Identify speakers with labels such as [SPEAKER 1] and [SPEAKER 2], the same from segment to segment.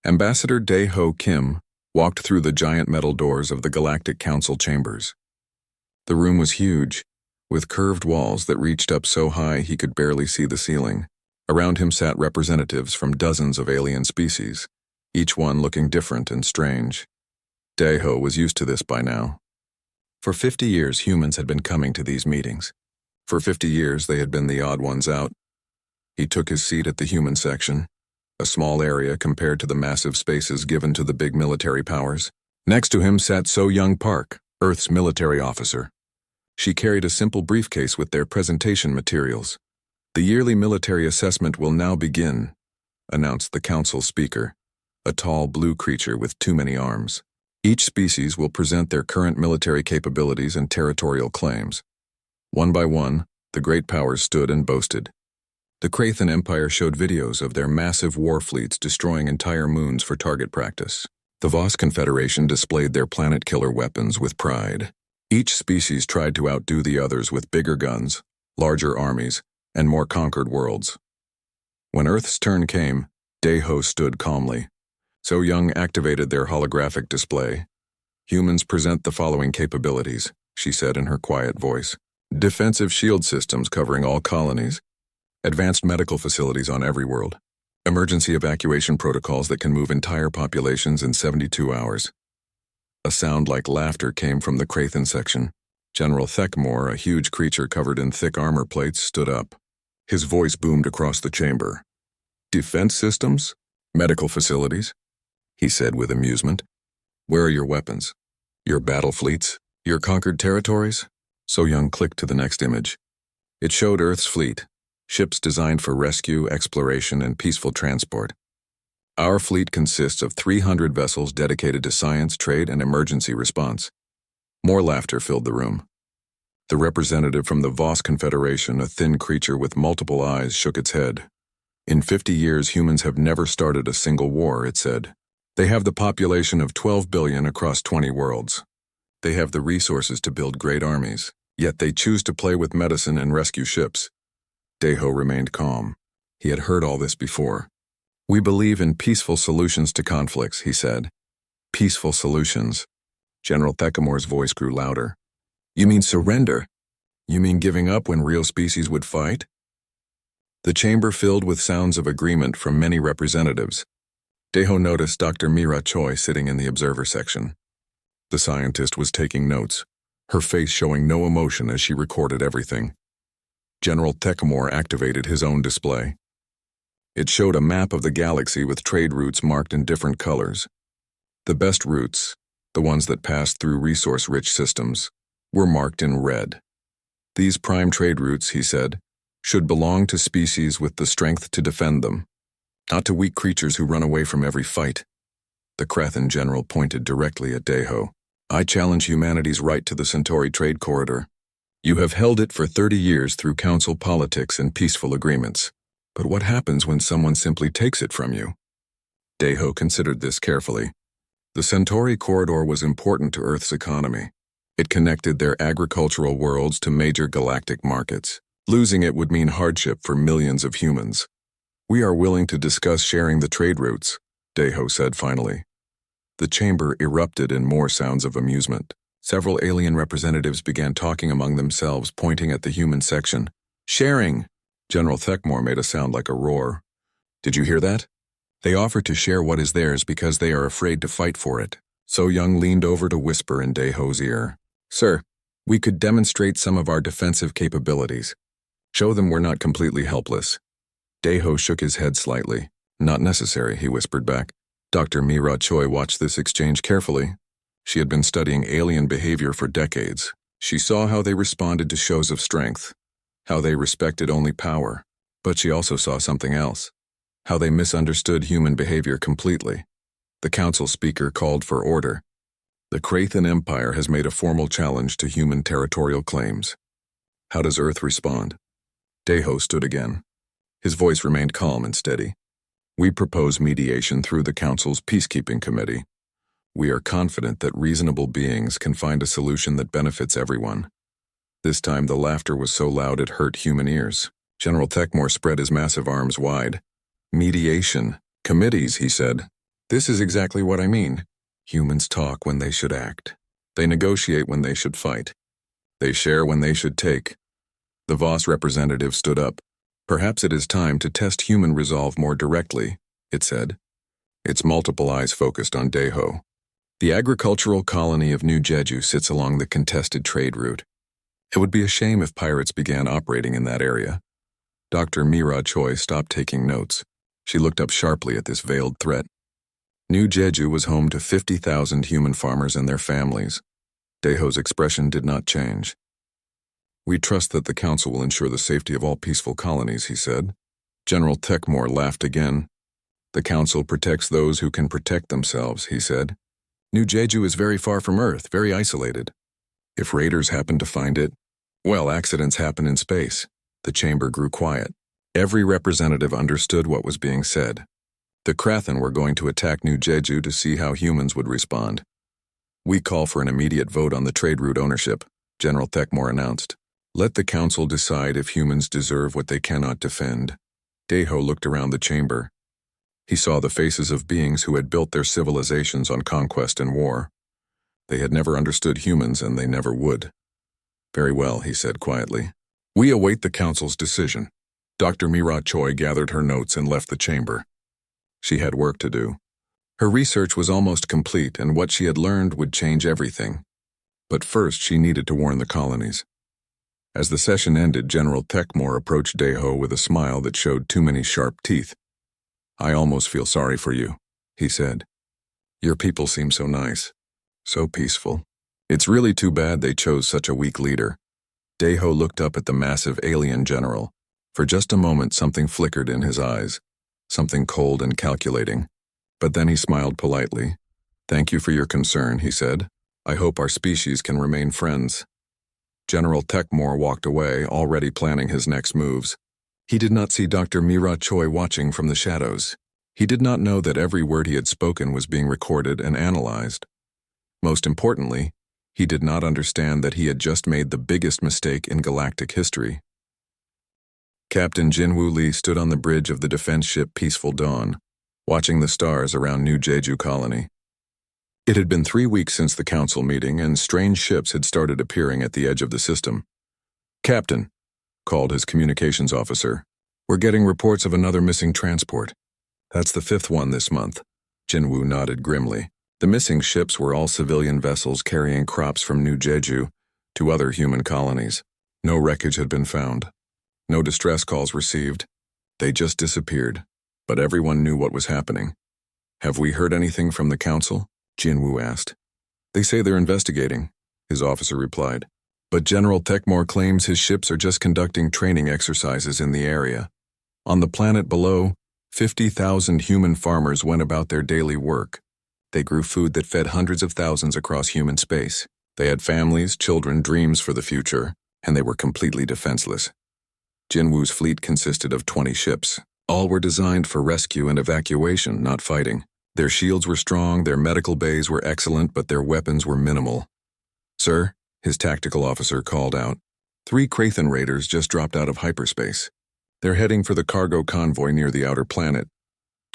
[SPEAKER 1] Ambassador Dae-ho Kim walked through the giant metal doors of the Galactic Council chambers. The room was huge, with curved walls that reached up so high he could barely see the ceiling. Around him sat representatives from dozens of alien species, each one looking different and strange. Dae-ho was used to this by now. For 50 years, humans had been coming to these meetings. For 50 years, they had been the odd ones out. He took his seat at the human section, a small area compared to the massive spaces given to the big military powers. Next to him sat So-Young Park, Earth's military officer. She carried a simple briefcase with their presentation materials. "The yearly military assessment will now begin," announced the council speaker, a tall blue creature with too many arms. "Each species will present their current military capabilities and territorial claims." One by one, the great powers stood and boasted. The Krathan Empire showed videos of their massive war fleets destroying entire moons for target practice. The Voss Confederation displayed their planet-killer weapons with pride. Each species tried to outdo the others with bigger guns, larger armies, and more conquered worlds. When Earth's turn came, Dae-ho stood calmly. So-Young activated their holographic display. "Humans present the following capabilities," she said in her quiet voice. "Defensive shield systems covering all colonies. Advanced medical facilities on every world. Emergency evacuation protocols that can move entire populations in 72 hours. A sound like laughter came from the Krathan section. General Thekmore, a huge creature covered in thick armor plates, stood up. His voice boomed across the chamber. "Defense systems? Medical facilities?" he said with amusement. "Where are your weapons? Your battle fleets? Your conquered territories?" So-Young clicked to the next image. It showed Earth's fleet. Ships designed for rescue, exploration, and peaceful transport. "Our fleet consists of 300 vessels dedicated to science, trade, and emergency response." More laughter filled the room. The representative from the Voss Confederation, a thin creature with multiple eyes, shook its head. "In 50 years, humans have never started a single war," it said. "They have the population of 12 billion across 20 worlds. They have the resources to build great armies, yet they choose to play with medicine and rescue ships." Dae-ho remained calm. He had heard all this before. "We believe in peaceful solutions to conflicts," he said. "Peaceful solutions." General Thekmore's voice grew louder. "You mean surrender? You mean giving up when real species would fight?" The chamber filled with sounds of agreement from many representatives. Dae-ho noticed Dr. Mira Choi sitting in the observer section. The scientist was taking notes, her face showing no emotion as she recorded everything. General Thekmore activated his own display. It showed a map of the galaxy with trade routes marked in different colors. The best routes, the ones that passed through resource-rich systems, were marked in red. "These prime trade routes," he said, "should belong to species with the strength to defend them, not to weak creatures who run away from every fight." The Krathan general pointed directly at Dae-ho. "I challenge humanity's right to the Centauri trade corridor. You have held it for 30 years through council politics and peaceful agreements. But what happens when someone simply takes it from you?" Dae-ho considered this carefully. The Centauri corridor was important to Earth's economy. It connected their agricultural worlds to major galactic markets. Losing it would mean hardship for millions of humans. "We are willing to discuss sharing the trade routes," Dae-ho said finally. The chamber erupted in more sounds of amusement. Several alien representatives began talking among themselves, pointing at the human section. "Sharing!" General Thekmore made a sound like a roar. "Did you hear that? They offer to share what is theirs because they are afraid to fight for it." So-Young leaned over to whisper in Dae-ho's ear. "Sir, we could demonstrate some of our defensive capabilities. Show them we're not completely helpless." Dae-ho shook his head slightly. "Not necessary," he whispered back. Dr. Mira Choi watched this exchange carefully. She had been studying alien behavior for decades. She saw how they responded to shows of strength, how they respected only power, but she also saw something else, how they misunderstood human behavior completely. The council speaker called for order. "The Krathan Empire has made a formal challenge to human territorial claims. How does Earth respond?" Dae-ho stood again. His voice remained calm and steady. "We propose mediation through the council's peacekeeping committee. We are confident that reasonable beings can find a solution that benefits everyone." This time the laughter was so loud it hurt human ears. General Thekmore spread his massive arms wide. "Mediation. Committees," he said. This is exactly what I mean. Humans talk when they should act. They negotiate when they should fight. They share when they should take. The Voss representative stood up. Perhaps it is time to test human resolve more directly, it said. Its multiple eyes focused on Deho. The agricultural colony of New Jeju sits along the contested trade route. It would be a shame if pirates began operating in that area. Dr. Mira Choi stopped taking notes. She looked up sharply at this veiled threat. New Jeju was home to 50,000 human farmers and their families. Deho's expression did not change. We trust that the Council will ensure the safety of all peaceful colonies, he said. General Techmore laughed again. The Council protects those who can protect themselves, he said. New Jeju is very far from Earth, very isolated. If raiders happen to find it, well, accidents happen in space. The chamber grew quiet. Every representative understood what was being said. The Krathen were going to attack New Jeju to see how humans would respond. We call for an immediate vote on the trade route ownership, General Techmore announced. Let the Council decide if humans deserve what they cannot defend. Deho looked around the chamber. He saw the faces of beings who had built their civilizations on conquest and war. They had never understood humans, and they never would. Very well, he said quietly. We await the Council's decision. Dr. Mira Choi gathered her notes and left the chamber. She had work to do. Her research was almost complete, and what she had learned would change everything. But first, she needed to warn the colonies. As the session ended, General Techmore approached Deho with a smile that showed too many sharp teeth. I almost feel sorry for you, he said. Your people seem so nice, so peaceful. It's really too bad they chose such a weak leader. Deho looked up at the massive alien general. For just a moment, something flickered in his eyes, something cold and calculating. But then he smiled politely. Thank you for your concern, he said. I hope our species can remain friends. General Techmore walked away, already planning his next moves. He did not see Dr. Mira Choi watching from the shadows. He did not know that every word he had spoken was being recorded and analyzed. Most importantly, he did not understand that he had just made the biggest mistake in galactic history. Captain Jinwoo Lee stood on the bridge of the defense ship Peaceful Dawn, watching the stars around New Jeju Colony. It had been 3 weeks since the council meeting, and strange ships had started appearing at the edge of the system. Captain, called his communications officer, we're getting reports of another missing transport. That's the 5th one this month. Jinwoo nodded grimly. The missing ships were all civilian vessels carrying crops from New Jeju to other human colonies. No wreckage had been found. No distress calls received. They just disappeared. But everyone knew what was happening. Have we heard anything from the council? Jinwoo asked. They say they're investigating, his officer replied. But General Techmore claims his ships are just conducting training exercises in the area. On the planet below, 50,000 human farmers went about their daily work. They grew food that fed hundreds of thousands across human space. They had families, children, dreams for the future, and they were completely defenseless. Jinwoo's fleet consisted of 20 ships. All were designed for rescue and evacuation, not fighting. Their shields were strong, their medical bays were excellent, but their weapons were minimal. Sir, his tactical officer called out. 3 Krathen raiders just dropped out of hyperspace. They're heading for the cargo convoy near the outer planet.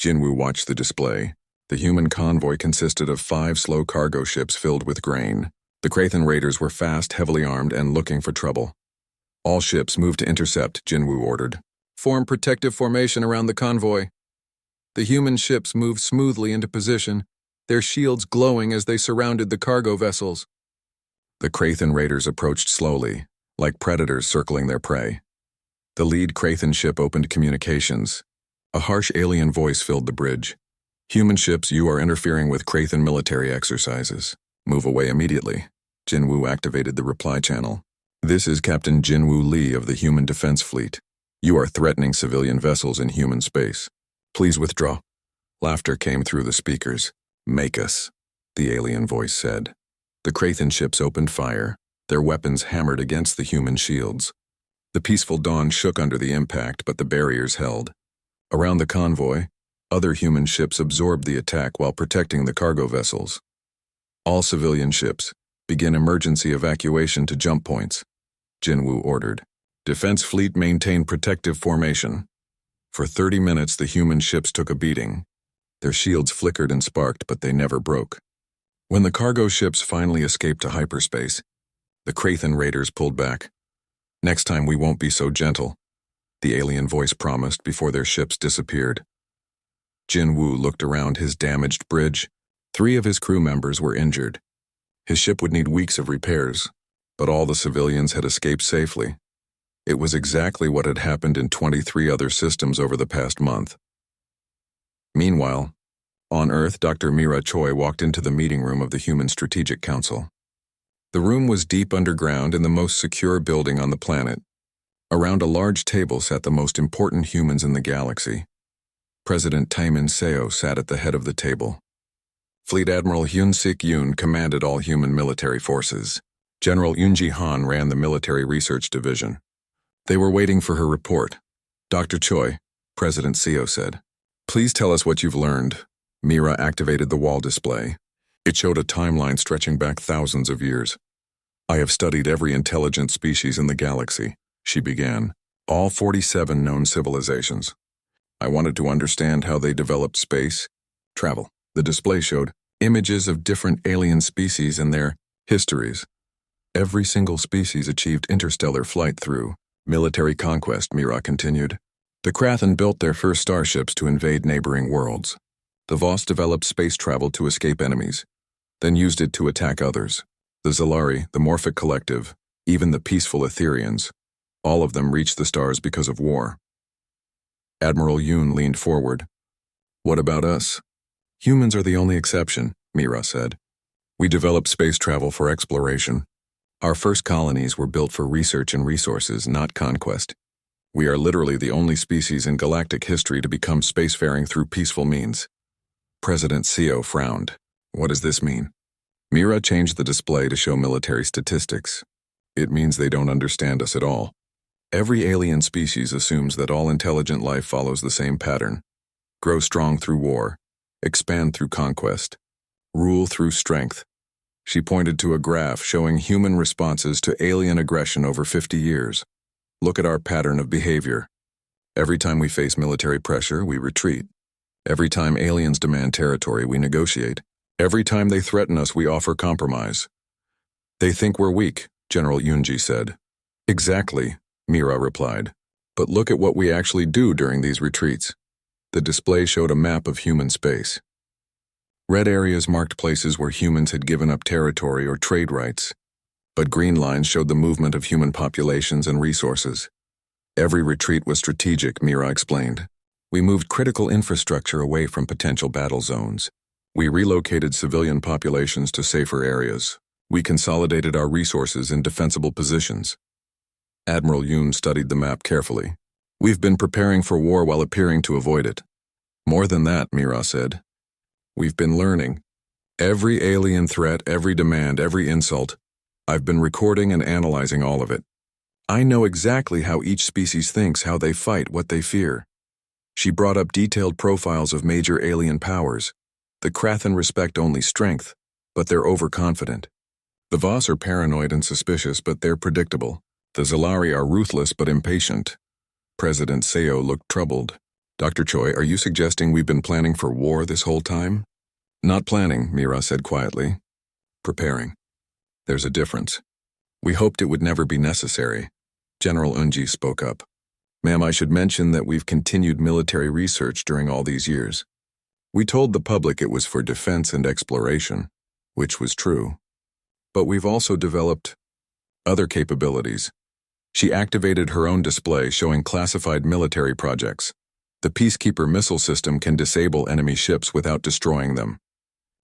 [SPEAKER 1] Jinwoo watched the display. The human convoy consisted of 5 slow cargo ships filled with grain. The Krathen raiders were fast, heavily armed, and looking for trouble. All ships moved to intercept, Jinwoo ordered. Form protective formation around the convoy. The human ships moved smoothly into position, their shields glowing as they surrounded the cargo vessels. The Krathen raiders approached slowly, like predators circling their prey. The lead Krathen ship opened communications. A harsh alien voice filled the bridge. Human ships, you are interfering with Krathen military exercises. Move away immediately. Jinwoo activated the reply channel. This is Captain Jinwoo Lee of the Human Defense Fleet. You are threatening civilian vessels in human space. Please withdraw. Laughter came through the speakers. Make us, the alien voice said. The Krathen ships opened fire, their weapons hammered against the human shields. The Peaceful Dawn shook under the impact, but the barriers held. Around the convoy, other human ships absorbed the attack while protecting the cargo vessels. All civilian ships, begin emergency evacuation to jump points, Jinwoo ordered. Defense fleet maintain protective formation. For 30 minutes, the human ships took a beating. Their shields flickered and sparked, but they never broke. When the cargo ships finally escaped to hyperspace, the Krathen raiders pulled back. "Next time we won't be so gentle," the alien voice promised before their ships disappeared. Jin Woo looked around his damaged bridge. 3 of his crew members were injured. His ship would need weeks of repairs, but all the civilians had escaped safely. It was exactly what had happened in 23 other systems over the past month. Meanwhile, on Earth, Dr. Mira Choi walked into the meeting room of the Human Strategic Council. The room was deep underground in the most secure building on the planet. Around a large table sat the most important humans in the galaxy. President Taimin Seo sat at the head of the table. Fleet Admiral Hyun-Sik Yoon commanded all human military forces. General Yoon-ji Han ran the Military Research Division. They were waiting for her report. "Dr. Choi," President Seo said, "please tell us what you've learned." Mira activated the wall display. It showed a timeline stretching back thousands of years. "I have studied every intelligent species in the galaxy," she began, "all 47 known civilizations. I wanted to understand how they developed space, travel." The display showed images of different alien species and their histories. Every single species achieved interstellar flight through military conquest, Mira continued. The Krathen built their first starships to invade neighboring worlds. The Voss developed space travel to escape enemies, then used it to attack others. The Zalari, the Morphic Collective, even the peaceful Etherians, all of them reached the stars because of war. Admiral Yoon leaned forward. "What about us? Humans are the only exception," Mira said. "We developed space travel for exploration. Our first colonies were built for research and resources, not conquest. We are literally the only species in galactic history to become spacefaring through peaceful means." President Seo frowned. "What does this mean?" Mira changed the display to show military statistics. "It means they don't understand us at all. Every alien species assumes that all intelligent life follows the same pattern. Grow strong through war, expand through conquest, rule through strength." She pointed to a graph showing human responses to alien aggression over 50 years. "Look at our pattern of behavior. Every time we face military pressure, we retreat. Every time aliens demand territory, we negotiate. Every time they threaten us, we offer compromise." "They think we're weak," General Yoonji said. "Exactly," Mira replied. "But look at what we actually do during these retreats." The display showed a map of human space. Red areas marked places where humans had given up territory or trade rights, but green lines showed the movement of human populations and resources. Every retreat was strategic, Mira explained. We moved critical infrastructure away from potential battle zones. We relocated civilian populations to safer areas. We consolidated our resources in defensible positions. Admiral Yoon studied the map carefully. "We've been preparing for war while appearing to avoid it." "More than that," Mira said. "We've been learning. Every alien threat, every demand, every insult. I've been recording and analyzing all of it. I know exactly how each species thinks, how they fight, what they fear." She brought up detailed profiles of major alien powers. The Krathen respect only strength, but they're overconfident. The Voss are paranoid and suspicious, but they're predictable. The Zalari are ruthless but impatient. President Seo looked troubled. "Dr. Choi, are you suggesting we've been planning for war this whole time?" "Not planning," Mira said quietly. "Preparing. There's a difference. We hoped it would never be necessary." General Unji spoke up. "Ma'am, I should mention that we've continued military research during all these years. We told the public it was for defense and exploration, which was true. But we've also developed other capabilities." She activated her own display showing classified military projects. The Peacekeeper missile system can disable enemy ships without destroying them.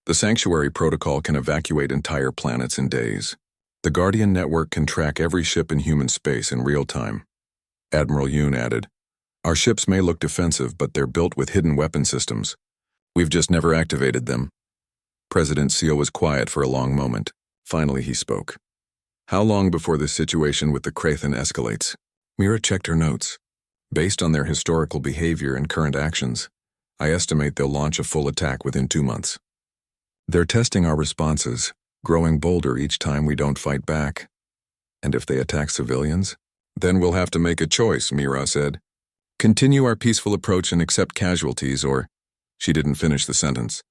[SPEAKER 1] The Sanctuary Protocol can evacuate entire planets in days. The Guardian Network can track every ship in human space in real time. Admiral Yoon added, "Our ships may look defensive, but they're built with hidden weapon systems. We've just never activated them." President Seo was quiet for a long moment. Finally he spoke. "How long before this situation with the Krathen escalates?" Mira checked her notes. "Based on their historical behavior and current actions, I estimate they'll launch a full attack within 2 months. They're testing our responses, growing bolder each time we don't fight back. And if they attack civilians? Then we'll have to make a choice," Mira said. "Continue our peaceful approach and accept casualties, or..." She didn't finish the sentence.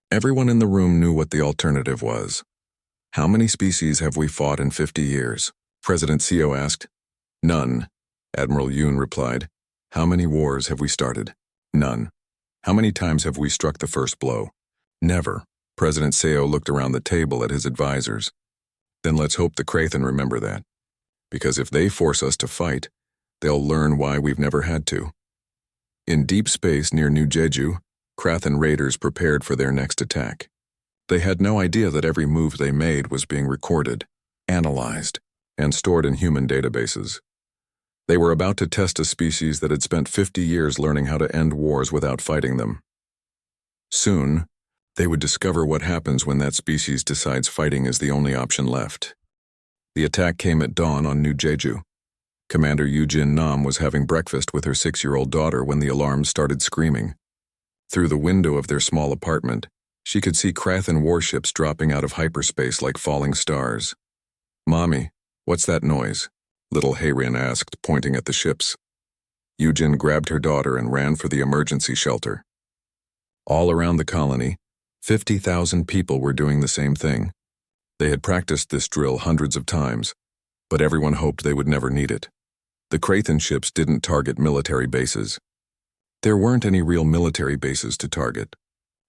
[SPEAKER 1] Everyone in the room knew what the alternative was. How many species have we fought in 50 years? President Seo asked. None. Admiral Yoon replied. How many wars have we started? None. How many times have we struck the first blow? Never. President Seo looked around the table at his advisors. Then let's hope the Krathen remember that. Because if they force us to fight, they'll learn why we've never had to. In deep space near New Jeju, Krathen raiders prepared for their next attack. They had no idea that every move they made was being recorded, analyzed, and stored in human databases. They were about to test a species that had spent 50 years learning how to end wars without fighting them. Soon, they would discover what happens when that species decides fighting is the only option left. The attack came at dawn on New Jeju. Commander Yoo-jin Nam was having breakfast with her 6-year-old daughter when the alarms started screaming. Through the window of their small apartment, she could see Krathen warships dropping out of hyperspace like falling stars. Mommy, what's that noise? Little Hayrin asked, pointing at the ships. Yoo-jin grabbed her daughter and ran for the emergency shelter. All around the colony, 50,000 people were doing the same thing. They had practiced this drill hundreds of times, but everyone hoped they would never need it. The Krathen ships didn't target military bases. There weren't any real military bases to target.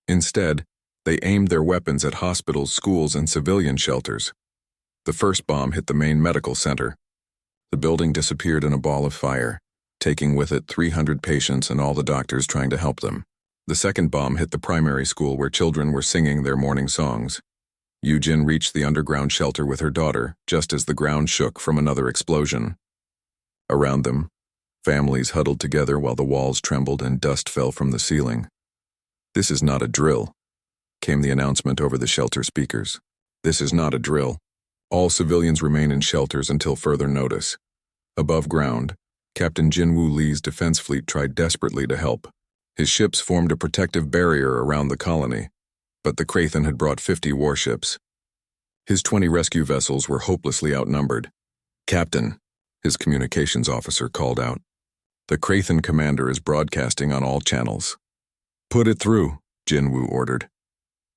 [SPEAKER 1] Instead, they aimed their weapons at hospitals, schools, and civilian shelters. The first bomb hit the main medical center. The building disappeared in a ball of fire, taking with it 300 patients and all the doctors trying to help them. The second bomb hit the primary school where children were singing their morning songs. Yoo-jin reached the underground shelter with her daughter just as the ground shook from another explosion. Around them, families huddled together while the walls trembled and dust fell from the ceiling. This is not a drill, came the announcement over the shelter speakers. This is not a drill. All civilians remain in shelters until further notice. Above ground, Captain Jinwoo Lee's defense fleet tried desperately to help. His ships formed a protective barrier around the colony, but the Krathen had brought 50 warships. His 20 rescue vessels were hopelessly outnumbered. Captain, his communications officer called out. The Krathen commander is broadcasting on all channels. Put it through, Jinwoo ordered.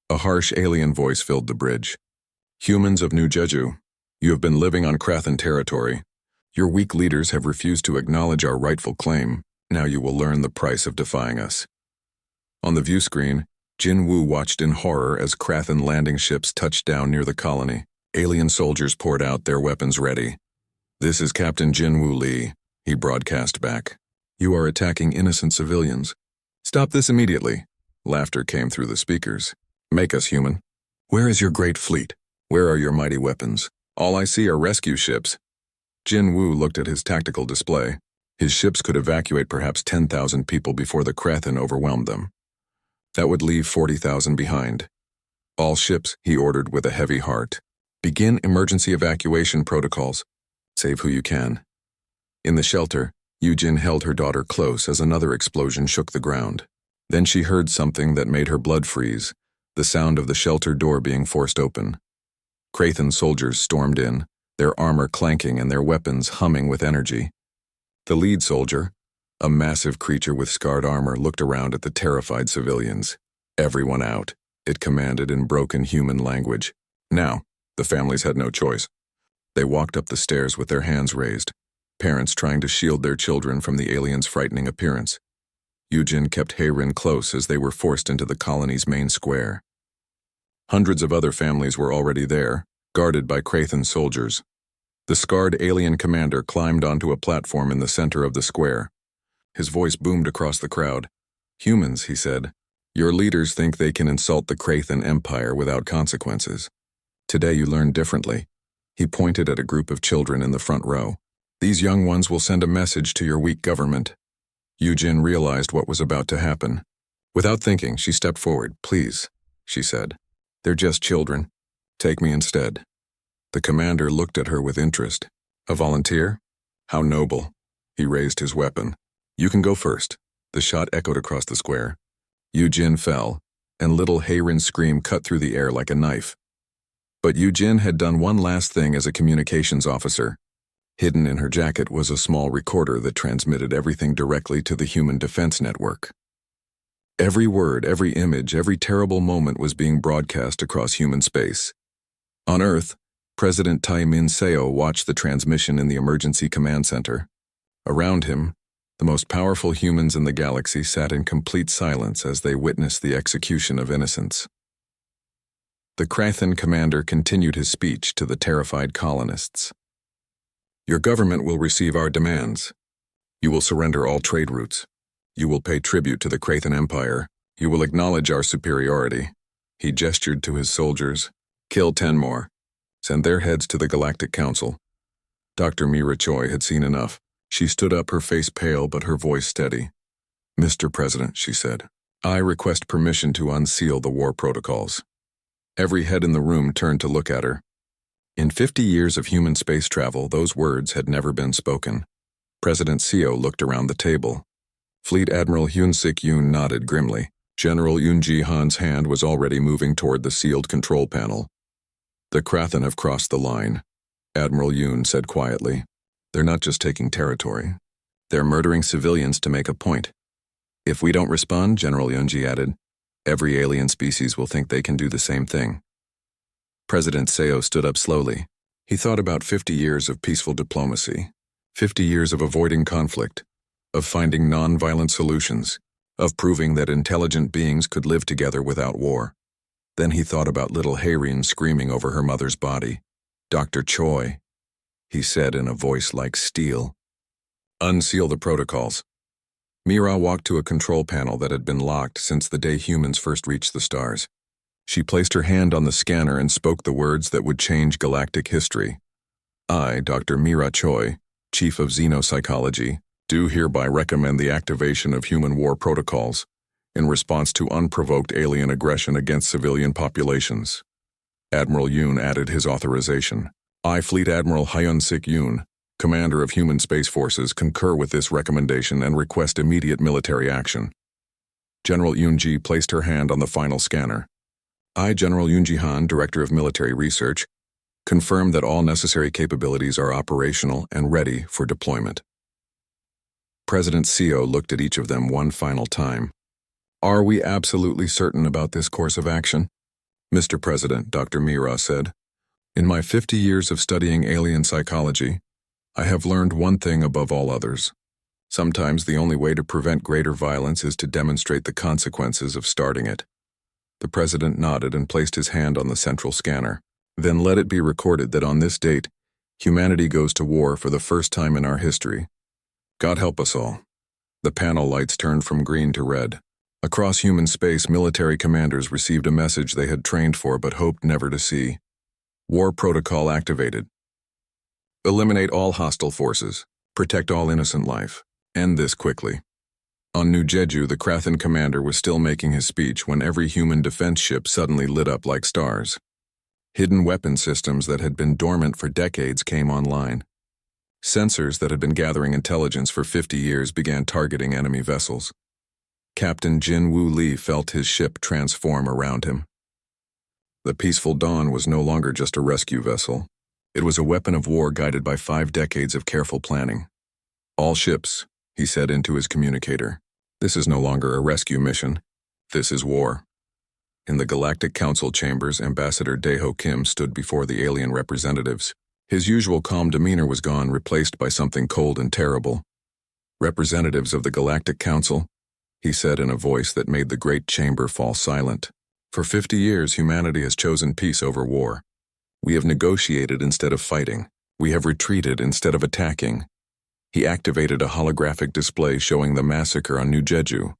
[SPEAKER 1] A harsh alien voice filled the bridge. Humans of New Jeju, you have been living on Krathen territory. Your weak leaders have refused to acknowledge our rightful claim. Now you will learn the price of defying us. On the view screen, Jinwoo watched in horror as Krathen landing ships touched down near the colony. Alien soldiers poured out, their weapons ready. This is Captain Jinwoo Lee, he broadcast back. You are attacking innocent civilians. Stop this immediately. Laughter came through the speakers. Make us human. Where is your great fleet? Where are your mighty weapons? All I see are rescue ships. Jinwoo looked at his tactical display. His ships could evacuate perhaps 10,000 people before the Krathen overwhelmed them. That would leave 40,000 behind. All ships, he ordered with a heavy heart. Begin emergency evacuation protocols. Save who you can. In the shelter, Yoo-jin held her daughter close as another explosion shook the ground. Then she heard something that made her blood freeze, the sound of the shelter door being forced open. Krathen soldiers stormed in, their armor clanking and their weapons humming with energy. The lead soldier, a massive creature with scarred armor, looked around at the terrified civilians. Everyone out, it commanded in broken human language. Now, the families had no choice. They walked up the stairs with their hands raised, parents trying to shield their children from the aliens' frightening appearance. Yoo-jin kept Hayrin close as they were forced into the colony's main square. Hundreds of other families were already there, guarded by Krathen soldiers. The scarred alien commander climbed onto a platform in the center of the square. His voice boomed across the crowd. Humans, he said, your leaders think they can insult the Krathen Empire without consequences. Today you learn differently. He pointed at a group of children in the front row. These young ones will send a message to your weak government. Yoo-jin realized what was about to happen. Without thinking, she stepped forward. Please, she said. They're just children. Take me instead. The commander looked at her with interest. A volunteer? How noble. He raised his weapon. You can go first. The shot echoed across the square. Yoo-jin fell, and little Hayrin's scream cut through the air like a knife. But Yoo-jin had done one last thing as a communications officer. Hidden in her jacket was a small recorder that transmitted everything directly to the human defense network. Every word, every image, every terrible moment was being broadcast across human space. On Earth, President Tai-Min Seo watched the transmission in the emergency command center. Around him, the most powerful humans in the galaxy sat in complete silence as they witnessed the execution of innocents. The Krathan commander continued his speech to the terrified colonists. Your government will receive our demands. You will surrender all trade routes. You will pay tribute to the Krathan Empire. You will acknowledge our superiority. He gestured to his soldiers. Kill 10 more. Send their heads to the Galactic Council. Dr. Mira Choi had seen enough. She stood up, her face pale but her voice steady. Mr. President, she said, I request permission to unseal the war protocols. Every head in the room turned to look at her. In 50 years of human space travel, those words had never been spoken. President Seo looked around the table. Fleet Admiral Hyun-Sik Yoon nodded grimly. General Yoon Ji-han's hand was already moving toward the sealed control panel. The Krathan have crossed the line, Admiral Yoon said quietly. They're not just taking territory. They're murdering civilians to make a point. If we don't respond, General Yoon-ji added, every alien species will think they can do the same thing. President Seo stood up slowly. He thought about 50 years of peaceful diplomacy, 50 years of avoiding conflict, of finding non-violent solutions, of proving that intelligent beings could live together without war. Then he thought about little Hayreen screaming over her mother's body. Dr. Choi, he said in a voice like steel. Unseal the protocols. Mira walked to a control panel that had been locked since the day humans first reached the stars. She placed her hand on the scanner and spoke the words that would change galactic history. I, Dr. Mira Choi, Chief of Xenopsychology, do hereby recommend the activation of human war protocols in response to unprovoked alien aggression against civilian populations. Admiral Yoon added his authorization. I, Fleet Admiral Hyun-Sik Yoon, Commander of Human Space Forces, concur with this recommendation and request immediate military action. General Yoon-ji placed her hand on the final scanner. I, General Yoon Ji-han, Director of Military Research, confirm that all necessary capabilities are operational and ready for deployment. President Seo looked at each of them one final time. Are we absolutely certain about this course of action? Mr. President, Dr. Mira said, in my 50 years of studying alien psychology, I have learned one thing above all others. Sometimes the only way to prevent greater violence is to demonstrate the consequences of starting it. The President nodded and placed his hand on the central scanner. Then let it be recorded that on this date, humanity goes to war for the first time in our history. God help us all. The panel lights turned from green to red. Across human space, military commanders received a message they had trained for but hoped never to see. War protocol activated. Eliminate all hostile forces. Protect all innocent life. End this quickly. On New Jeju, the Krathan commander was still making his speech when every human defense ship suddenly lit up like stars. Hidden weapon systems that had been dormant for decades came online. Sensors that had been gathering intelligence for 50 years began targeting enemy vessels. Captain Jin Woo Lee felt his ship transform around him. The Peaceful Dawn was no longer just a rescue vessel. It was a weapon of war guided by 5 decades of careful planning. All ships, he said into his communicator. This is no longer a rescue mission. This is war. In the Galactic Council chambers, Ambassador Daeho Kim stood before the alien representatives. His usual calm demeanor was gone, replaced by something cold and terrible. Representatives of the Galactic Council, he said in a voice that made the great chamber fall silent. For 50 years, humanity has chosen peace over war. We have negotiated instead of fighting. We have retreated instead of attacking. He activated a holographic display showing the massacre on New Jeju.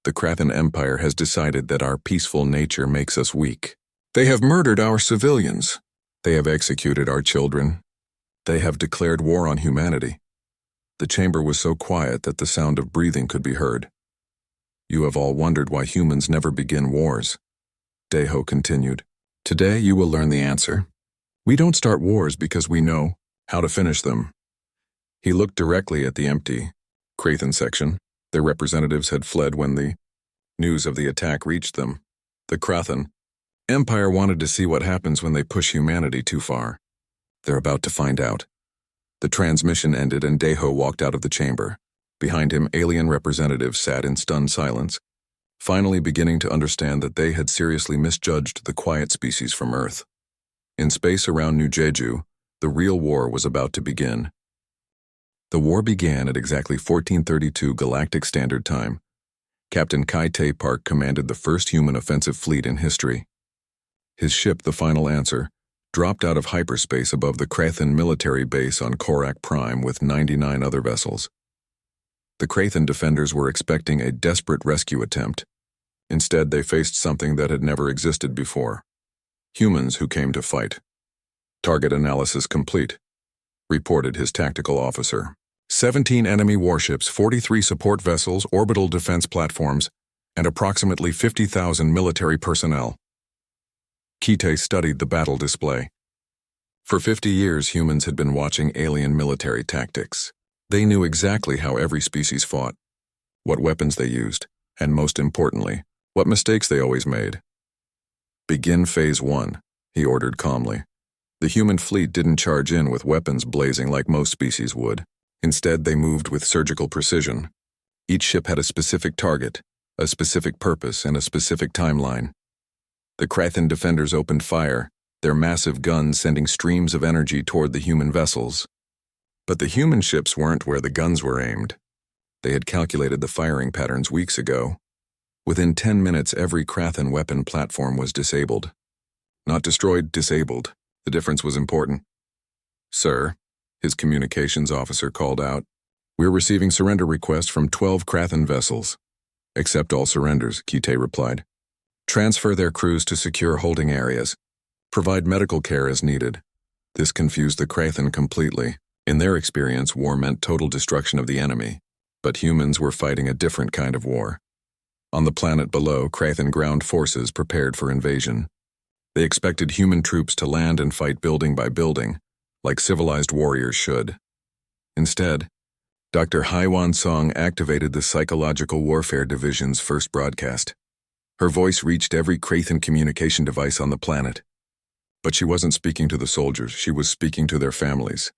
[SPEAKER 1] The Krathan Empire has decided that our peaceful nature makes us weak. They have murdered our civilians. They have executed our children. They have declared war on humanity. The chamber was so quiet that the sound of breathing could be heard. You have all wondered why humans never begin wars. Daeho continued. Today you will learn the answer. We don't start wars because we know how to finish them. He looked directly at the empty Krathan section. Their representatives had fled when the news of the attack reached them. The Krathan Empire wanted to see what happens when they push humanity too far. They're about to find out. The transmission ended and Daeho walked out of the chamber. Behind him, alien representatives sat in stunned silence. finally beginning to understand that they had seriously misjudged the quiet species from Earth. In space around New Jeju, the real war was about to begin. The war began at exactly 1432 Galactic Standard Time. Captain Kai-Tae Park commanded the first human offensive fleet in history. His ship, the Final Answer, dropped out of hyperspace above the Krathan military base on Korak Prime with 99 other vessels. The Krathan defenders were expecting a desperate rescue attempt. Instead, they faced something that had never existed before. Humans who came to fight. Target analysis complete, reported his tactical officer. 17 enemy warships, 43 support vessels, orbital defense platforms, and approximately 50,000 military personnel. Kite studied the battle display. For 50 years, humans had been watching alien military tactics. They knew exactly how every species fought, what weapons they used, and most importantly, what mistakes they always made. Begin Phase 1, he ordered calmly. The human fleet didn't charge in with weapons blazing like most species would. Instead, they moved with surgical precision. Each ship had a specific target, a specific purpose, and a specific timeline. The Krathan defenders opened fire, their massive guns sending streams of energy toward the human vessels. But the human ships weren't where the guns were aimed. They had calculated the firing patterns weeks ago. Within 10 minutes, every Krathan weapon platform was disabled. Not destroyed, disabled. The difference was important. Sir, his communications officer called out, we're receiving surrender requests from 12 Krathan vessels. Accept all surrenders, Kite replied. Transfer their crews to secure holding areas. Provide medical care as needed. This confused the Krathan completely. In their experience, war meant total destruction of the enemy. But humans were fighting a different kind of war. On the planet below, Krathan ground forces prepared for invasion. They expected human troops to land and fight building by building, like civilized warriors should. Instead, Dr. Haiwan Song activated the Psychological Warfare Division's first broadcast. Her voice reached every Krathan communication device on the planet. But she wasn't speaking to the soldiers, she was speaking to their families.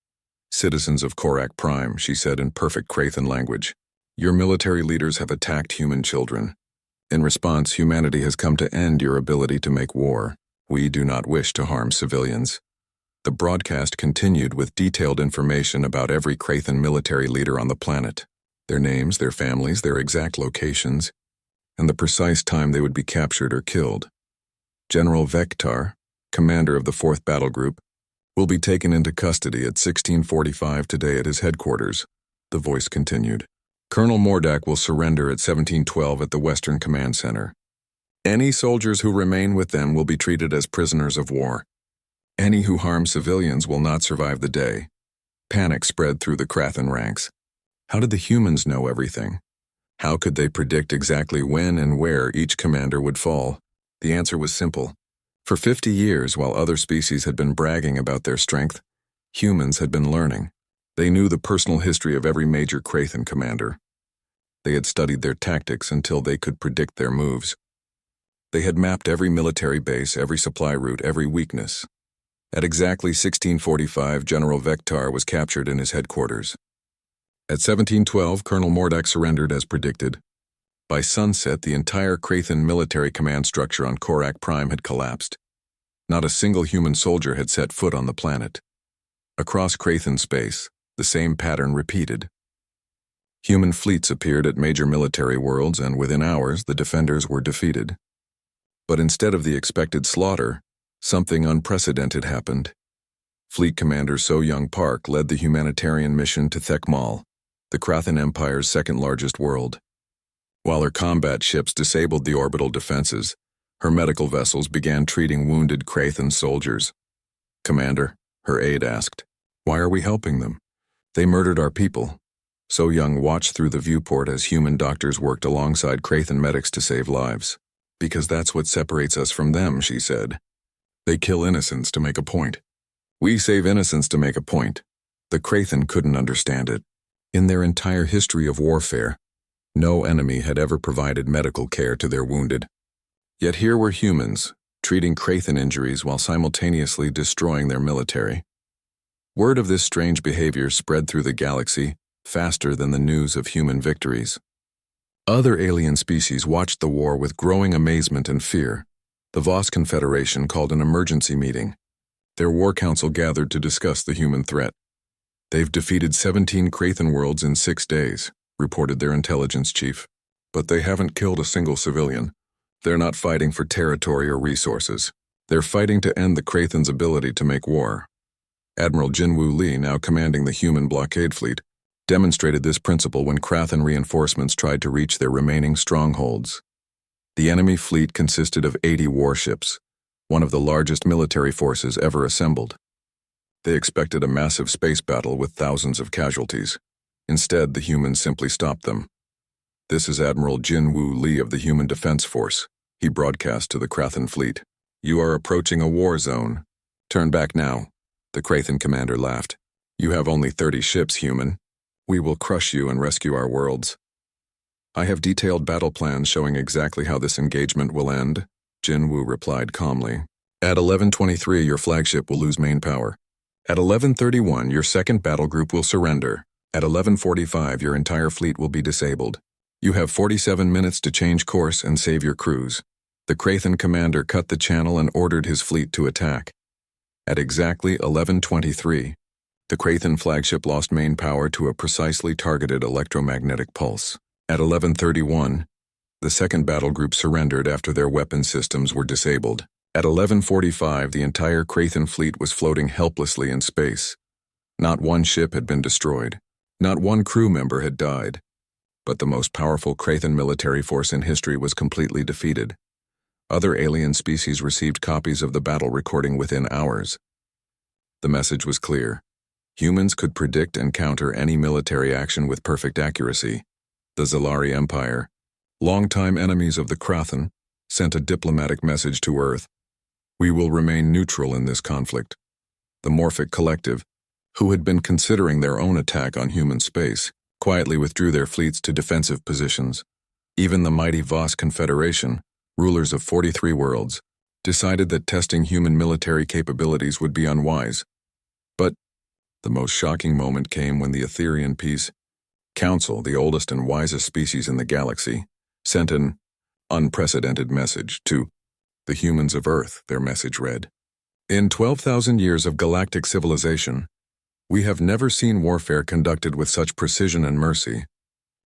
[SPEAKER 1] Citizens of Korak Prime, she said in perfect Krathan language. Your military leaders have attacked human children. In response, humanity has come to end your ability to make war. We do not wish to harm civilians. The broadcast continued with detailed information about every Krathan military leader on the planet, their names, their families, their exact locations, and the precise time they would be captured or killed. General Vektar, commander of the 4th Battle Group, will be taken into custody at 16:45 today at his headquarters, the voice continued. Colonel Mordak will surrender at 1712 at the Western Command Center. Any soldiers who remain with them will be treated as prisoners of war. Any who harm civilians will not survive the day. Panic spread through the Krathan ranks. How did the humans know everything? How could they predict exactly when and where each commander would fall? The answer was simple. For 50 years, while other species had been bragging about their strength, humans had been learning. They knew the personal history of every major Krathan commander. They had studied their tactics until they could predict their moves. They had mapped every military base, every supply route, every weakness. At exactly 16:45, General Vektar was captured in his headquarters. At 1712, Colonel Mordak surrendered as predicted. By sunset, the entire Krathan military command structure on Korak Prime had collapsed. Not a single human soldier had set foot on the planet. Across Krathan space, the same pattern repeated. Human fleets appeared at major military worlds, and within hours, the defenders were defeated. But instead of the expected slaughter, something unprecedented happened. Fleet Commander So Young Park led the humanitarian mission to Thekmal, the Krathan Empire's second-largest world. While her combat ships disabled the orbital defenses, her medical vessels began treating wounded Krathan soldiers. Commander, her aide asked, why are we helping them? They murdered our people. So Young watched through the viewport as human doctors worked alongside Krathan medics to save lives. Because that's what separates us from them, she said. They kill innocents to make a point. We save innocents to make a point. The Krathan couldn't understand it. In their entire history of warfare, no enemy had ever provided medical care to their wounded. Yet here were humans, treating Krathan injuries while simultaneously destroying their military. Word of this strange behavior spread through the galaxy faster than the news of human victories. Other alien species watched the war with growing amazement and fear. The Voss Confederation called an emergency meeting. Their war council gathered to discuss the human threat. "They've defeated 17 Krathen worlds in 6 days," reported their intelligence chief. "But they haven't killed a single civilian. They're not fighting for territory or resources. They're fighting to end the Krathen's ability to make war." Admiral Jinwoo Lee, now commanding the human blockade fleet, demonstrated this principle when Krathen reinforcements tried to reach their remaining strongholds. The enemy fleet consisted of 80 warships, one of the largest military forces ever assembled. They expected a massive space battle with thousands of casualties. Instead, the humans simply stopped them. "This is Admiral Jinwoo Lee of the Human Defense Force," he broadcast to the Krathen fleet. "You are approaching a war zone. Turn back now." The Krathen commander laughed. "You have only 30 ships, human. We will crush you and rescue our worlds." "I have detailed battle plans showing exactly how this engagement will end," Jinwoo replied calmly. "At 11:23, your flagship will lose main power. At 11:31, your second battle group will surrender. At 11:45, your entire fleet will be disabled. You have 47 minutes to change course and save your crews." The Krathen commander cut the channel and ordered his fleet to attack. At exactly 11:23, the Krathen flagship lost main power to a precisely targeted electromagnetic pulse. At 11:31, the second battle group surrendered after their weapon systems were disabled. At 11:45, the entire Krathen fleet was floating helplessly in space. Not one ship had been destroyed. Not one crew member had died. But the most powerful Krathen military force in history was completely defeated. Other alien species received copies of the battle recording within hours. The message was clear. Humans could predict and counter any military action with perfect accuracy. The Zalari Empire, longtime enemies of the Krathen, sent a diplomatic message to Earth. "We will remain neutral in this conflict." The Morphic Collective, who had been considering their own attack on human space, quietly withdrew their fleets to defensive positions. Even the mighty Voss Confederation, rulers of 43 worlds, decided that testing human military capabilities would be unwise. But the most shocking moment came when the Etherian Peace Council, the oldest and wisest species in the galaxy, sent an unprecedented message to the humans of Earth. Their message read, "In 12,000 years of galactic civilization, we have never seen warfare conducted with such precision and mercy.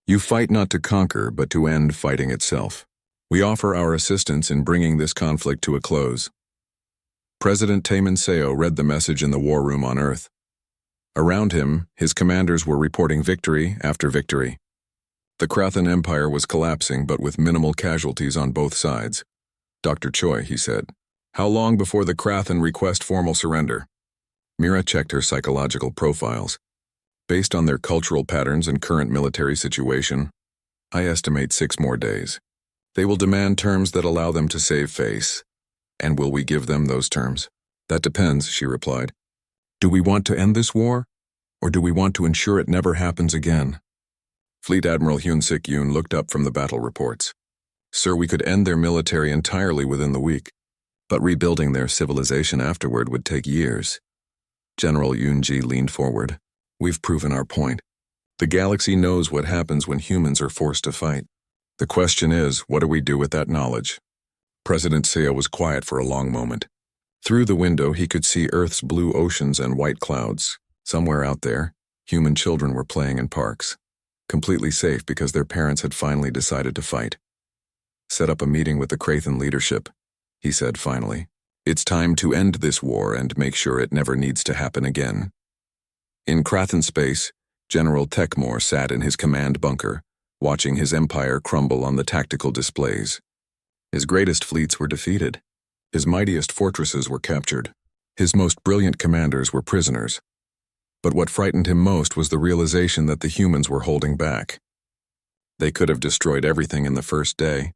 [SPEAKER 1] You fight not to conquer, but to end fighting itself. We offer our assistance in bringing this conflict to a close." President Taemin Seo read the message in the war room on Earth. Around him, his commanders were reporting victory after victory. The Krathen Empire was collapsing, but with minimal casualties on both sides. "Dr. Choi," he said, "how long before the Krathen request formal surrender?" Mira checked her psychological profiles. "Based on their cultural patterns and current military situation, I estimate 6 more days. They will demand terms that allow them to save face. And will we give them those terms?" "That depends," she replied. "Do we want to end this war, or do we want to ensure it never happens again?" Fleet Admiral Hyun-Sik Yoon looked up from the battle reports. "Sir, we could end their military entirely within the week, but rebuilding their civilization afterward would take years." General Yoon-ji leaned forward. "We've proven our point. The galaxy knows what happens when humans are forced to fight. The question is, what do we do with that knowledge?" President Seo was quiet for a long moment. Through the window, he could see Earth's blue oceans and white clouds. Somewhere out there, human children were playing in parks, completely safe because their parents had finally decided to fight. "Set up a meeting with the Krathen leadership," he said finally. "It's time to end this war and make sure it never needs to happen again." In Krathen space, General Tekmor sat in his command bunker, watching his empire crumble on the tactical displays. His greatest fleets were defeated. His mightiest fortresses were captured. His most brilliant commanders were prisoners. But what frightened him most was the realization that the humans were holding back. They could have destroyed everything in the first day.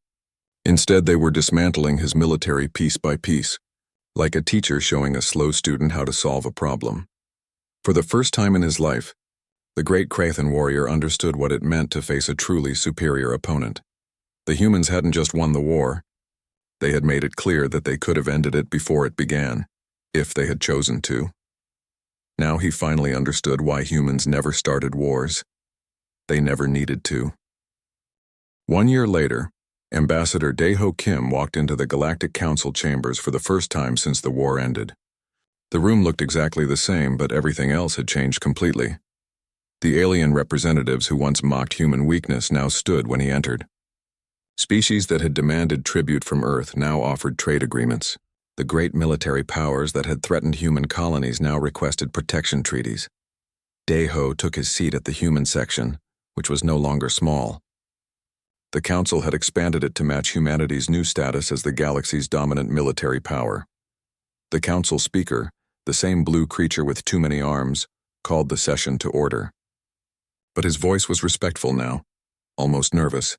[SPEAKER 1] Instead, they were dismantling his military piece by piece, like a teacher showing a slow student how to solve a problem. For the first time in his life, the great Krathen warrior understood what it meant to face a truly superior opponent. The humans hadn't just won the war. They had made it clear that they could have ended it before it began, if they had chosen to. Now he finally understood why humans never started wars. They never needed to. 1 year later, Ambassador Dae-ho Kim walked into the Galactic Council chambers for the first time since the war ended. The room looked exactly the same, but everything else had changed completely. The alien representatives who once mocked human weakness now stood when he entered. Species that had demanded tribute from Earth now offered trade agreements. The great military powers that had threatened human colonies now requested protection treaties. Dae-ho took his seat at the human section, which was no longer small. The Council had expanded it to match humanity's new status as the galaxy's dominant military power. The Council speaker, the same blue creature with too many arms, called the session to order. But his voice was respectful now, almost nervous.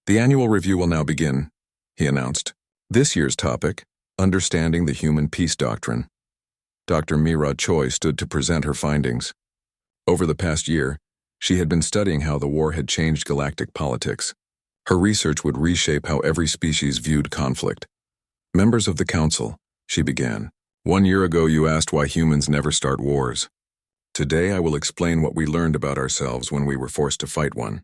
[SPEAKER 1] "The annual review will now begin," he announced. "This year's topic, Understanding the Human Peace Doctrine." Dr. Mira Choi stood to present her findings. Over the past year, she had been studying how the war had changed galactic politics. Her research would reshape how every species viewed conflict. "Members of the Council," she began, "1 year ago you asked why humans never start wars. Today I will explain what we learned about ourselves when we were forced to fight one."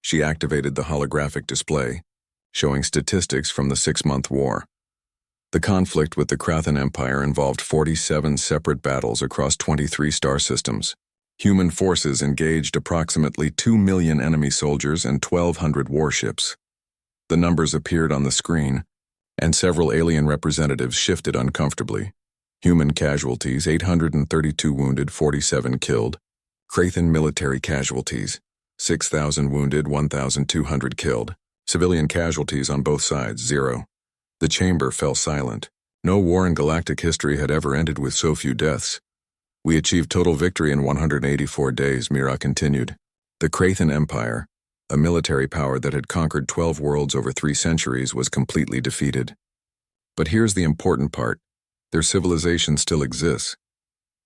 [SPEAKER 1] She activated the holographic display, showing statistics from the 6-month war. The conflict with the Krathan Empire involved 47 separate battles across 23 star systems. Human forces engaged approximately 2 million enemy soldiers and 1,200 warships. The numbers appeared on the screen, and several alien representatives shifted uncomfortably. Human casualties, 832 wounded, 47 killed. Krathan military casualties, 6,000 wounded, 1,200 killed. Civilian casualties on both sides, 0. The chamber fell silent. No war in galactic history had ever ended with so few deaths. "We achieved total victory in 184 days, Mira continued. The Krathan Empire, a military power that had conquered 12 worlds over 3 centuries, was completely defeated. But here's the important part. Their civilization still exists."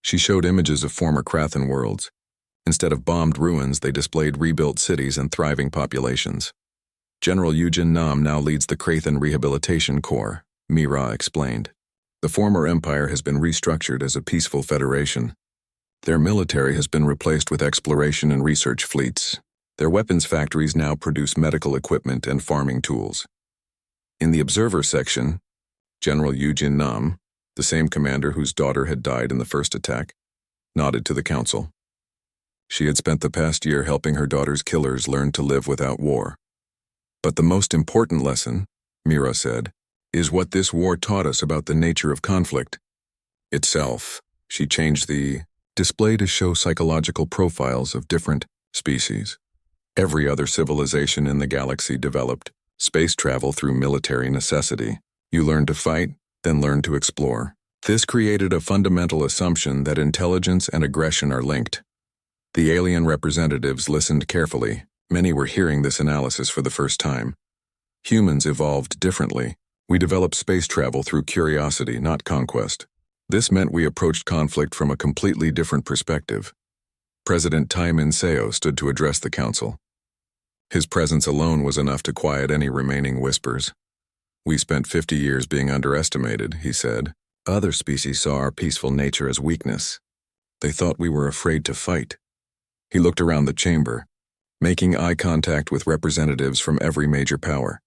[SPEAKER 1] She showed images of former Krathan worlds. Instead of bombed ruins, they displayed rebuilt cities and thriving populations. "General Yujin Nam now leads the Krathan Rehabilitation Corps," Mira explained. "The former empire has been restructured as a peaceful federation. Their military has been replaced with exploration and research fleets. Their weapons factories now produce medical equipment and farming tools." In the observer section, General Yujin Nam, the same commander whose daughter had died in the first attack, nodded to the Council. She had spent the past year helping her daughter's killers learn to live without war. "But the most important lesson," Mira said, "is what this war taught us about the nature of conflict itself." She changed the display to show psychological profiles of different species. Every other civilization in the galaxy developed space travel through military necessity. You learn to fight, then learn to explore. This created a fundamental assumption that intelligence and aggression are linked. The alien representatives listened carefully. Many were hearing this analysis for the first time. Humans evolved differently. We developed space travel through curiosity, not conquest. This meant we approached conflict from a completely different perspective. President Tai Min-seo stood to address the Council. His presence alone was enough to quiet any remaining whispers. "We spent 50 years being underestimated," he said. "Other species saw our peaceful nature as weakness. They thought we were afraid to fight." He looked around the chamber, making eye contact with representatives from every major power.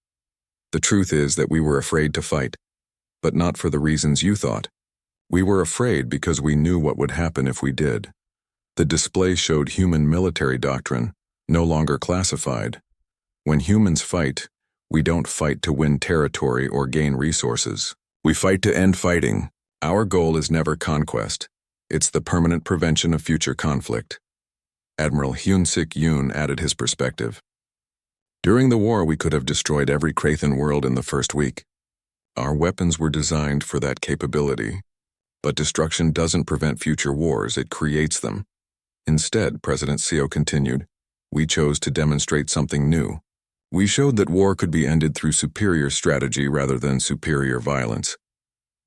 [SPEAKER 1] "The truth is that we were afraid to fight, but not for the reasons you thought. We were afraid because we knew what would happen if we did." The display showed human military doctrine, no longer classified. When humans fight, we don't fight to win territory or gain resources. We fight to end fighting. Our goal is never conquest. It's the permanent prevention of future conflict. Admiral Hyun-sik Yoon added his perspective. "During the war, we could have destroyed every Krathan world in the first week. Our weapons were designed for that capability. But destruction doesn't prevent future wars, it creates them. Instead," President Seo continued, "we chose to demonstrate something new. We showed that war could be ended through superior strategy rather than superior violence."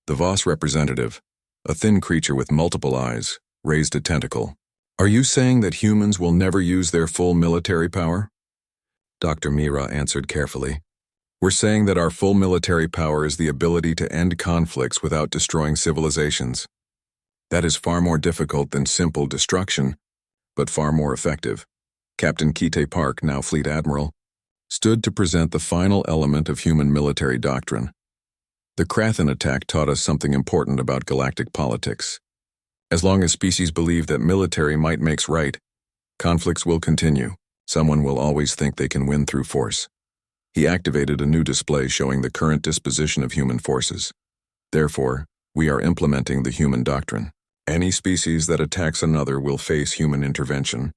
[SPEAKER 1] The Voss representative, a thin creature with multiple eyes, raised a tentacle. "Are you saying that humans will never use their full military power?" Dr. Mira answered carefully. "We're saying that our full military power is the ability to end conflicts without destroying civilizations. That is far more difficult than simple destruction, but far more effective." Captain Kite Park, now Fleet Admiral, stood to present the final element of human military doctrine. The Krathen attack taught us something important about galactic politics. As long as species believe that military might makes right, conflicts will continue. Someone will always think they can win through force. He activated a new display showing the current disposition of human forces. Therefore, we are implementing the human doctrine. Any species that attacks another will face human intervention.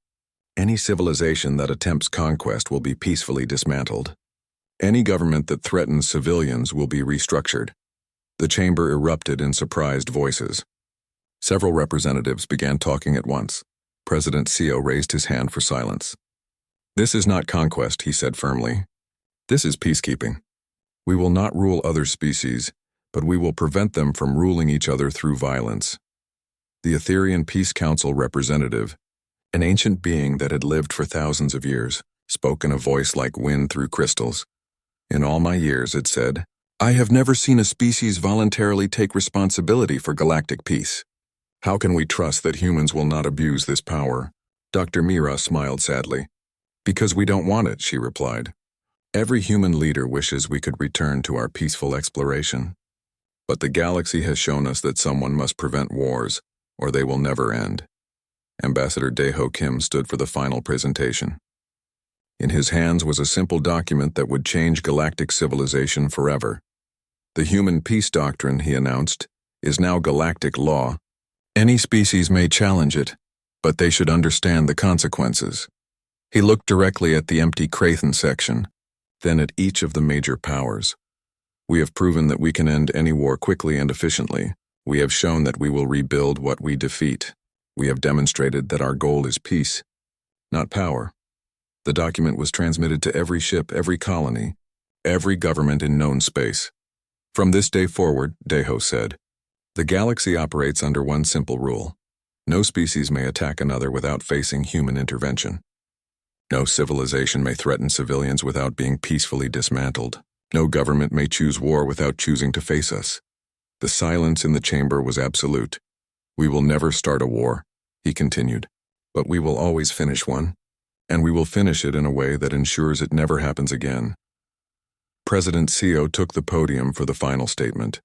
[SPEAKER 1] Any civilization that attempts conquest will be peacefully dismantled. Any government that threatens civilians will be restructured. The chamber erupted in surprised voices. Several representatives began talking at once. President Seo raised his hand for silence. "This is not conquest," he said firmly. "This is peacekeeping. We will not rule other species, but we will prevent them from ruling each other through violence." The Etherian Peace Council representative, an ancient being that had lived for thousands of years, spoke in a voice like wind through crystals. "In all my years," it said, "I have never seen a species voluntarily take responsibility for galactic peace. How can we trust that humans will not abuse this power?" Dr. Mira smiled sadly. "Because we don't want it," she replied. "Every human leader wishes we could return to our peaceful exploration. But the galaxy has shown us that someone must prevent wars, or they will never end." Ambassador Daeho Kim stood for the final presentation. In his hands was a simple document that would change galactic civilization forever. "The human peace doctrine," he announced, "is now galactic law. Any species may challenge it, but they should understand the consequences." He looked directly at the empty Krathen section, then at each of the major powers. "We have proven that we can end any war quickly and efficiently. We have shown that we will rebuild what we defeat. We have demonstrated that our goal is peace, not power." The document was transmitted to every ship, every colony, every government in known space. "From this day forward," Daeho said, "the galaxy operates under one simple rule. No species may attack another without facing human intervention. No civilization may threaten civilians without being peacefully dismantled. No government may choose war without choosing to face us." The silence in the chamber was absolute. "We will never start a war," he continued, "but we will always finish one, and we will finish it in a way that ensures it never happens again." President Seo took the podium for the final statement.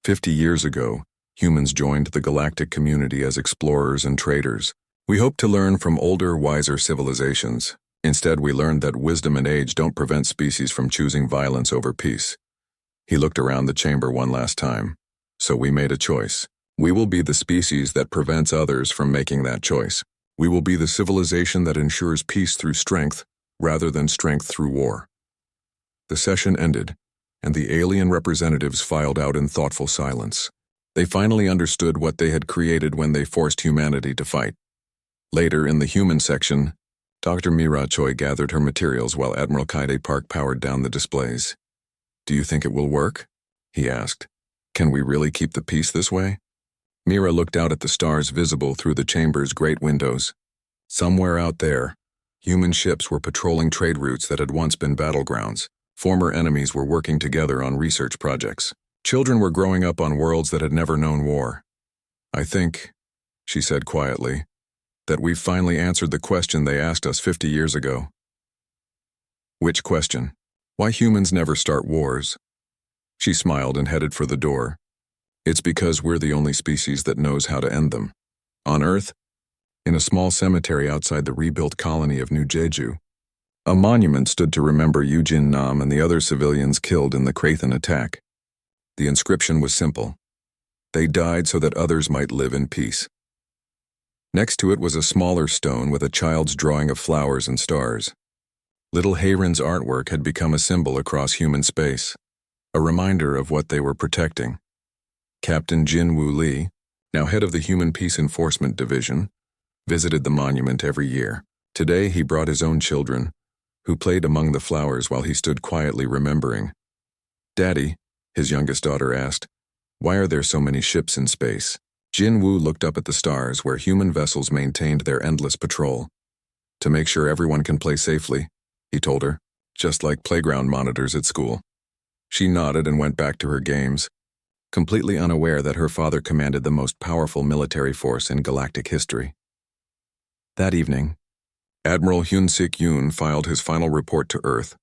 [SPEAKER 1] 50 years ago, humans joined the galactic community as explorers and traders. We hoped to learn from older, wiser civilizations. Instead, we learned that wisdom and age don't prevent species from choosing violence over peace. He looked around the chamber one last time. "So we made a choice. We will be the species that prevents others from making that choice. We will be the civilization that ensures peace through strength, rather than strength through war." The session ended, and the alien representatives filed out in thoughtful silence. They finally understood what they had created when they forced humanity to fight. Later, in the human section, Dr. Mira Choi gathered her materials while Admiral Kaide Park powered down the displays. "Do you think it will work?" he asked. "Can we really keep the peace this way?" Mira looked out at the stars visible through the chamber's great windows. Somewhere out there, human ships were patrolling trade routes that had once been battlegrounds. Former enemies were working together on research projects. Children were growing up on worlds that had never known war. "I think," she said quietly, "that we've finally answered the question they asked us 50 years ago." "Which question?" "Why humans never start wars." She smiled and headed for the door. "It's because we're the only species that knows how to end them." On Earth, in a small cemetery outside the rebuilt colony of New Jeju, a monument stood to remember Eugene Nam and the other civilians killed in the Krathen attack. The inscription was simple. They died so that others might live in peace. Next to it was a smaller stone with a child's drawing of flowers and stars. Little Hayren's artwork had become a symbol across human space, a reminder of what they were protecting. Captain Jin Woo Lee, now head of the Human Peace Enforcement Division, visited the monument every year. Today he brought his own children, who played among the flowers while he stood quietly remembering. "Daddy," his youngest daughter asked, "why are there so many ships in space?" Jin Woo looked up at the stars where human vessels maintained their endless patrol. "To make sure everyone can play safely," he told her, "just like playground monitors at school." She nodded and went back to her games, completely unaware that her father commanded the most powerful military force in galactic history. That evening, Admiral Hyun-Sik Yoon filed his final report to Earth.